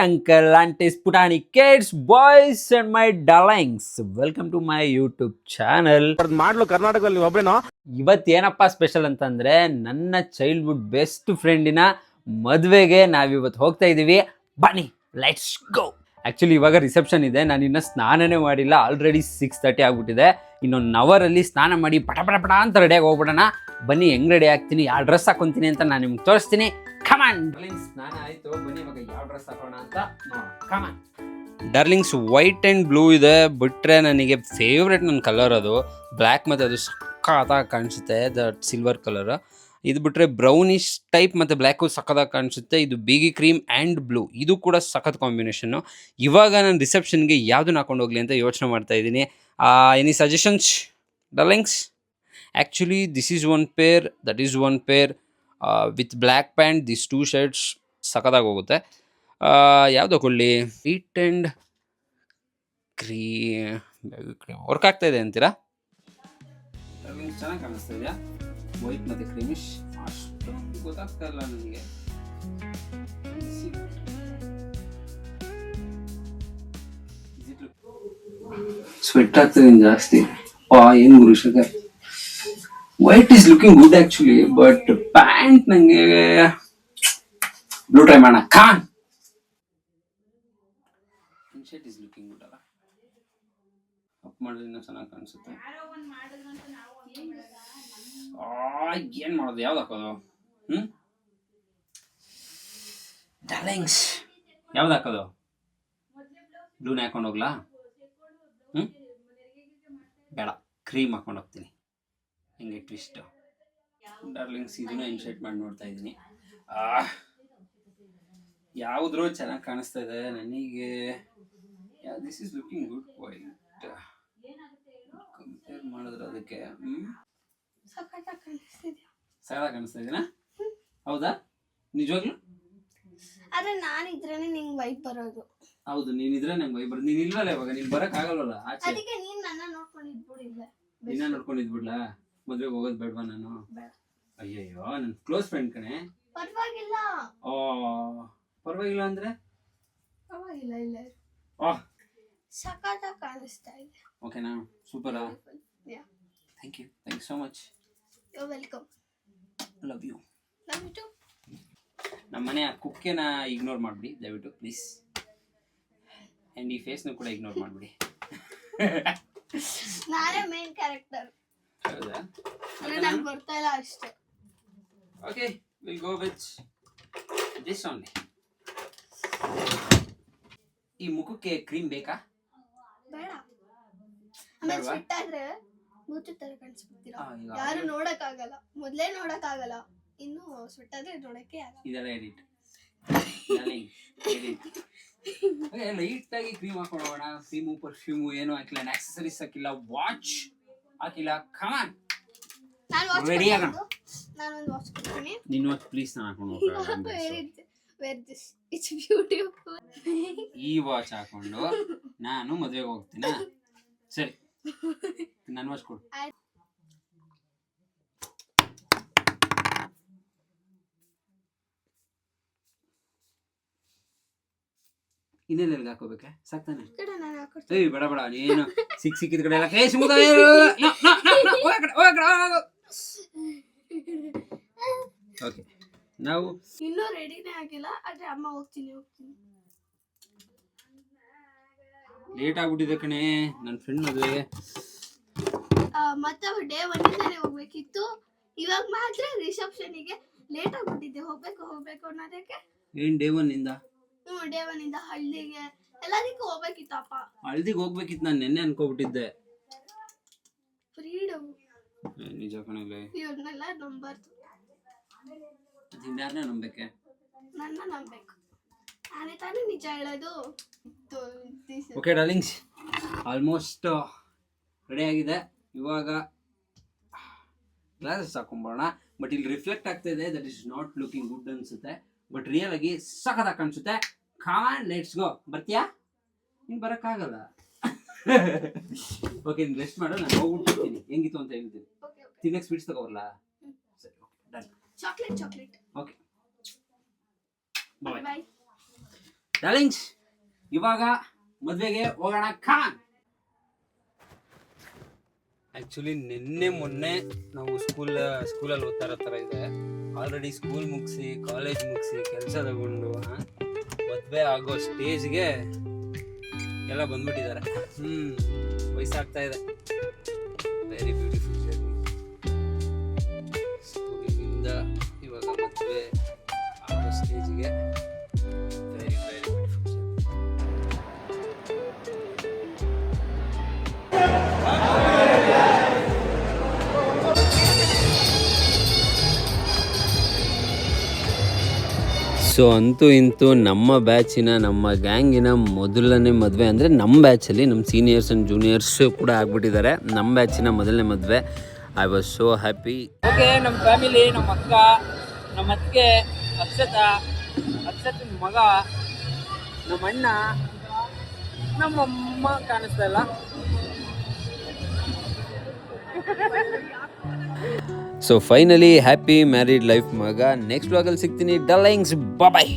uncle, aunties, putani, kids, boys and my darlings. Welcome to my YouTube channel. ಮಾಡ್ಲು ಕರ್ನಾಟಕದಲ್ಲಿ ಒಬ್ಬರೇನೋ. ಇವತ್ತೇನಪ್ಪ special ಅಂತಂದ್ರೆ ನನ್ನ childhood best ಫ್ರೆಂಡಿನ ಮದುವೆಗೆ ನಾವಿವತ್ತು ಹೋಗ್ತಾ ಇದ್ದೀವಿ. ಬನ್ನಿ, ಲೆಟ್ಸ್ ಗೋ. ಆ್ಯಕ್ಚುಲಿ ಇವಾಗ ರಿಸೆಪ್ಷನ್ ಇದೆ, ನಾನು ಇನ್ನೂ ಸ್ನಾನನೇ ಮಾಡಿಲ್ಲ. ಆಲ್ರೆಡಿ 6:30 ಆಗ್ಬಿಟ್ಟಿದೆ. ಇನ್ನೊಂದು ಅವರಲ್ಲಿ ಸ್ನಾನ ಮಾಡಿ ಪಟ ಪಟ ಪಟ ಅಂತ ರೆಡಿಯಾಗಿ ಹೋಗ್ಬಿಡೋಣ. ಬನ್ನಿ, ಹೆಂಗ್ ರೆಡಿ ಆಗ್ತೀನಿ, ಯಾವ ಡ್ರೆಸ್ ಹಾಕೊತೀನಿ ಅಂತ ನಾನು ನಿಮ್ಗೆ ತೋರಿಸ್ತೀನಿ. ಕಮಾನ್. ಸ್ನಾನ ಆಯಿತು, ಬನ್ನಿ ಇವಾಗ ಯಾವ ಡ್ರೆಸ್ ಹಾಕೋಣ ಅಂತ ನೋಡೋಣ. ಕಮಾನ್. ಡಾರ್ಲಿಂಗ್ಸ್, ವೈಟ್ ಆ್ಯಂಡ್ ಬ್ಲೂ ಇದೆ, ಬಿಟ್ಟರೆ ನನಗೆ ಫೇವ್ರೆಟ್ ನನ್ನ ಕಲರ್ ಅದು ಬ್ಲ್ಯಾಕ್, ಮತ್ತು ಅದು ಸಕ್ಕತ್ತಾಗಿ ಕಾಣಿಸುತ್ತೆ, ದಟ್ ಸಿಲ್ವರ್ ಕಲರ್. ಇದು ಬಿಟ್ಟರೆ ಬ್ರೌನಿಶ್ ಟೈಪ್ ಮತ್ತು ಬ್ಲ್ಯಾಕು ಸಕ್ಕತ್ತಾಗಿ ಕಾಣಿಸುತ್ತೆ. ಇದು ಬೀಗಿ ಕ್ರೀಮ್ ಆ್ಯಂಡ್ ಬ್ಲೂ, ಇದು ಕೂಡ ಸಖತ್ ಕಾಂಬಿನೇಷನ್ನು. ಇವಾಗ ನಾನು ರಿಸೆಪ್ಷನ್ಗೆ ಯಾವುದನ್ನ ಹಾಕೊಂಡು ಹೋಗಲಿ ಅಂತ ಯೋಚನೆ ಮಾಡ್ತಾ ಇದ್ದೀನಿ. Any suggestions darlings? Actually this is one pair, that is one pair with black pant. This 2 shirts ಸಖತ್ತಾಗಿ ಹೋಗುತ್ತೆ. ಯಾವುದು ಕೊಳ್ಳಿ? ವೈಟ್ ಆ್ಯಂಡ್ ಕ್ರೀಮ್ ವರ್ಕ್ ಆಗ್ತಾ ಇದೆ ಅಂತೀರಾ? ಚೆನ್ನಾಗಿ ಕಾಣಿಸ್ತಾ ಇದೆಯಾ? ವೈಟ್ ಮತ್ತು ಕ್ರೀಮಿಶ್ ಅಷ್ಟು ಗೊತ್ತಾಗ್ತಾ ಇಲ್ಲ ನನಗೆ. ಸ್ವೆಟ್ ಆಗ್ತದೆ ಜಾಸ್ತಿ. ಏನು ಗುರುಷಕ, white is looking good actually, but pant ನಂಗೆ ಬ್ಲೂ ಟ್ರೈ ಮಾಡೋಣ. ಖಾನ್ ಶರ್ಟ್ ಈಸ್ ಲುಕಿಂಗ್ ಗುಡ್ ಅಲ್ಲ, ಅಪ್ ಮಾಡಿದ್ರೆ ಚೆನ್ನಾಗಿ ಕಾಣಿಸುತ್ತೆ. ಏನ್ ಮಾಡೋದು, ಯಾವ್ದು ಹಾಕೋದು? ಡಾರ್ಲಿಂಗ್ಸ್, ಯಾವ್ದು ಹಾಕೋದು? ಬ್ಲೂನೇ ಹಾಕೊಂಡು ಹೋಗ್ಲಾ? ಬೇಡ, ಕ್ರೀಮ್ ಹಾಕೊಂಡು ಹೋಗ್ತೀನಿ. ಹಿಂಗೆ ಟ್ವಿಸ್ಟ್. ಡಾರ್ಲಿಂಗ್ಸ್, ಇದನ್ನ ಇನ್ಶರ್ಟ್ ಮಾಡಿ ನೋಡ್ತಾ ಇದ್ದೀನಿ. ಯಾವುದ್ರೂ ಚೆನ್ನಾಗಿ ಕಾಣಿಸ್ತಾ ಇದೆ ನನಗೆ. This is looking good. White compare ಮಾಡಿದ್ರೆ ಅದಕ್ಕೆ ಸಖತ್ತಾಗಿ ಕಾಣಿಸ್ತಾ ಇದೆನಾ? ಹೌದಾ, ನಿಜವಾಗ್ಲೂ? ಆದ್ರೆ ನಾನಿದ್ರೇನೆ ನಿಂಗೆ ವೈಟ್ ಬರೋದು. ಹೌದು, ನೀನಿದ್ರೆ ನಂಗೆ ವೈಟ್ ಬರೋದು. ನೀನ್ ಇಲ್ವಲ್ಲ ಇವಾಗ, ನೀನ್ ಬರಕ್ ಆಗಲ್ವಲ್ಲ ಆಚೆ. ಅದಕ್ಕೆ ನೀನ್ ನನ್ನ ನೋಡ್ಕೊಂಡು ಇದ್ಬಿಡಿಲ್ಲ. ನಿನ್ನ ನೋಡ್ಕೊಂಡು ಇದ್ಬಿಡ್ಲಾ? ಮದ್ವೆಗೆ ಹೋಗೋದು ಬೇಡವಾ ನಾನು? ಅಯ್ಯಯ್ಯೋ, ನನ್ನ ಕ್ಲೋಸ್ ಫ್ರೆಂಡ್ ಕಣೆ. ಪರವಾಗಿಲ್ಲ. ಪರವಾಗಿಲ್ಲ ಅಂದ್ರೆ ಪರವಾಗಿಲ್ಲ, ಇಲ್ಲ ಸಖತ್ತಾಗಿ ಕಾಣಿಸ್ತಾ ಇದೆ. ಓಕೆನಾ? ಸೂಪರಾ? Thank you so much. You welcome. Love you. Love you too. ನಮ್ಮನೆ ಆ ಕುಕ್ಕೆನ ಇಗ್ನೋರ್ ಮಾಡಿಬಿಡಿ ದಯವಿಟ್ಟು ಪ್ಲೀಸ್. ಆ್ಯಂಡ್ ಈ ಫೇಸ್ನು ಕೂಡ ಇಗ್ನೋರ್ ಮಾಡಿಬಿಡಿ. ನಾನೇ ಮೇನ್ ಕ್ಯಾರೆಕ್ಟರ್. ಹೌದಾ? ನನಗೆ ಬರ್ತಾ ಇಲ್ಲ ಅಷ್ಟೇ. Okay, will go with this only. ಈ ಮುಖಕ್ಕೆ ಕ್ರೀಮ್ ಬೇಕಾ? ಬೇಡ. ಆಮೇಲೆ ಸ್ವೆಟ್ ಆದ್ರೆ ಮೂತಿ ತರ ಕಾಣಿಸ್ಬಿಡ್ತೀರಾ, ಯಾರು ನೋಡಕ್ಕಾಗಲ್ಲ. ಮೊದಲೇ ನೋಡಕ್ಕಾಗಲ್ಲ, ಇನ್ನು ಸ್ವೆಟ್ ಆದ್ರೆ ನೋಡಕ್ಕೆ ಆಗಲ್ಲ. ಇದೆಲ್ಲ ಎಡಿಟ್. ಲೈಟ್ ಆಗಿ ಕ್ರೀಮ್ ಹಾಕೊಂಡು ಹೋಗೋಣ. ಕ್ರೀಮು ಪರ್ಫ್ಯೂಮು ಏನೂ ಹಾಕಿಲ್ಲ, ಆಕ್ಸೆಸರೀಸ್ ಹಾಕಿಲ್ಲ, ವಾಚ್ ಹಾಕಿಲ್ಲ. ಕಮಾನ್, ರೆಡಿ ಆಗೋಣ. ನಾನೊಂದು ವಾಚ್ ಕೊಡ್ತೀನಿ. ನಿನ್ನ ವಾಚ್ ಪ್ಲೀಸ್ ನಾನು ಹಾಕೊಂಡು ಹೋಗೋಣ. Wear this, it's beautiful. ಈ ವಾಚ್ ಹಾಕೊಂಡು ನಾನು ಮದುವೆಗೆ ಹೋಗ್ತೀನಿ. ಸರಿ, ನನ್ನ ವಾಚ್ ಕೊಡು. ಇನ್ನೆಲ್ಲ ಹಾಕೋಬೇಕಾ? ಸಾಕ್ತಾನೆ? ಏಯ್ ಬೇಡ ಬೇಡ, ನೀನು ಸಿಕ್ಕಿದ ಕಡೆ ಎಲ್ಲ ಕೈ ಸುಮ್ಮನೆ. ಓಕೆ, ನಾವು ಇನ್ನೂ ರೆಡಿನೇ ಆಗಿಲ್ಲ, ಆದ್ರೆ ಅಮ್ಮ ಹೋಗ್ತೀನಿ. ಲೇಟ್ ಆಗ್ಬಿಟ್ಟಿದೆ ಕಣೆ ನನ್ನ ಫ್ರೆಂಡ್ ಮದುವೆಗೆ. ಮತ್ತೆ ಡೇ 1 ಹೋಗ್ಬೇಕಿತ್ತು, ಇವಾಗ ಮಾತ್ರ ರಿಸೆಪ್ಷನ್ಗೆ ಲೇಟ್ ಆಗ್ಬಿಟ್ಟಿದೆ. ಹೋಗ್ಬೇಕು ಅನ್ನೋದಕ್ಕೆ. ಏನ್ ಡೇ 1 ಇಂದ? ಡೇ 1 ಇಂದ ಹಳ್ಳಿಗೆ ಎಲ್ಲದಕ್ಕೂ ಹೋಗ್ಬೇಕಿತ್ತಪ್ಪ. ಹಳ್ದಿಗೆ ಹೋಗ್ಬೇಕಿತ್ತು, ನಾನು ನೆನ್ನೆ ಅನ್ಕೋಬಿಟ್ಟಿದ್ದೆ. ಫ್ರೀಡಮ್. ನಿಜ ಕಣಲೆ, ಇವ್ರನ್ನೆಲ್ಲ ನಂಬರ್ದು. ಯಾರನ್ನ ನಂಬೇಕೆ? ನನ್ನ ನಂಬೇಕು, ನಾನೇ ತಾನೇ ನಿಜ ಹೇಳೋದು. ಓಕೆ ಡಾರ್ಲಿಂಗ್ಸ್, ಆಲ್ಮೋಸ್ಟ್ ರೆಡಿ ಆಗಿದೆ. ಇವಾಗ ಗ್ಲಾಸಸ್ ಹಾಕೊಂಬೋಣ. ಬಟ್ ಇಲ್ಲಿ ರಿಫ್ಲೆಕ್ಟ್ ಆಗ್ತಾ ಇದೆ, that is not looking good ಅನ್ಸುತ್ತೆ. ಬಟ್ ರಿಯಲ್ ಆಗಿ ಸಖತ್ತಾಗಿ ಕಾಣಿಸುತ್ತೆ. Common, let's go. ಬರ್ತೀಯಾ? ನೀನು ಬರೋಕ್ಕಾಗಲ್ಲ. ಓಕೆ, ನೀನು ರೆಸ್ಟ್ ಮಾಡು, ನಾನು ಹೋಗ್ಬಿಟ್ಟಿರ್ತೀನಿ. ಹೆಂಗಿತ್ತು ಅಂತ ಹೇಳ್ತೀನಿ. ತಿನ್ನಕ್ಕೆ ಸ್ವೀಟ್ಸ್ ತಗೋಬರಲ್ಲ? ಸರಿ, ಓಕೆ ಡನ್. ಚಾಕ್ಲೇಟ್. ಓಕೆ, ಬಾಯ್. ಡಾರ್ಲಿಂಗ್ಸ್ ಇವಾಗ ಮದ್ವೆಗೆ ಹೋಗೋಣ ಖಾನ್. ಆಕ್ಚುಲಿ ನಿನ್ನೆ ಮೊನ್ನೆ ನಾವು ಸ್ಕೂಲಲ್ಲಿ ಓದ್ತಾ ಇರೋ ಥರ ಇದೆ. ಆಲ್ರೆಡಿ ಸ್ಕೂಲ್ ಮುಗಿಸಿ ಕಾಲೇಜ್ ಮುಗಿಸಿ ಕೆಲಸ ತಗೊಂಡು ಮದುವೆ ಆಗೋ ಸ್ಟೇಜ್ಗೆ ಎಲ್ಲ ಬಂದ್ಬಿಟ್ಟಿದ್ದಾರೆ. ವಯಸ್ಸಾಗ್ತಾ ಇದೆ. Very beautiful journey. ಸ್ಕೂಲಿಂದ ಇವಾಗ ಮದುವೆ ಆಗೋ ಸ್ಟೇಜ್ಗೆ very very beautiful journey. So ಅಂತೂ ಇಂತೂ ನಮ್ಮ ಬ್ಯಾಚಿನ ನಮ್ಮ ಗ್ಯಾಂಗಿನ ಮೊದಲನೇ ಮದುವೆ ಅಂದರೆ ನಮ್ಮ ಬ್ಯಾಚಲ್ಲಿ ನಮ್ಮ ಸೀನಿಯರ್ಸ್ ಆ್ಯಂಡ್ ಜೂನಿಯರ್ಸ್ ಕೂಡ ಆಗ್ಬಿಟ್ಟಿದ್ದಾರೆ. ನಮ್ಮ ಬ್ಯಾಚಿನ ಮೊದಲನೇ ಮದುವೆ. I was so happy. Okay, ನಮ್ಮ ಫ್ಯಾಮಿಲಿ, ನಮ್ಮ ಅಕ್ಕ, ನಮ್ಮ ಅತ್ತಿಗೆ, ಅಕ್ಷತನ ಮಗ, ನಮ್ಮ ಅಣ್ಣ, ನಮ್ಮಮ್ಮ ಕಾಣಿಸ್ತಾ ಇಲ್ಲ. So finally happy married life ಮಗ. ನೆಕ್ಸ್ಟ್ ವ್ಲಾಗಲ್ಲಿ ಸಿಗ್ತೀನಿ. ಡಾರ್ಲಿಂಗ್ಸ್, ಬಾಯ್.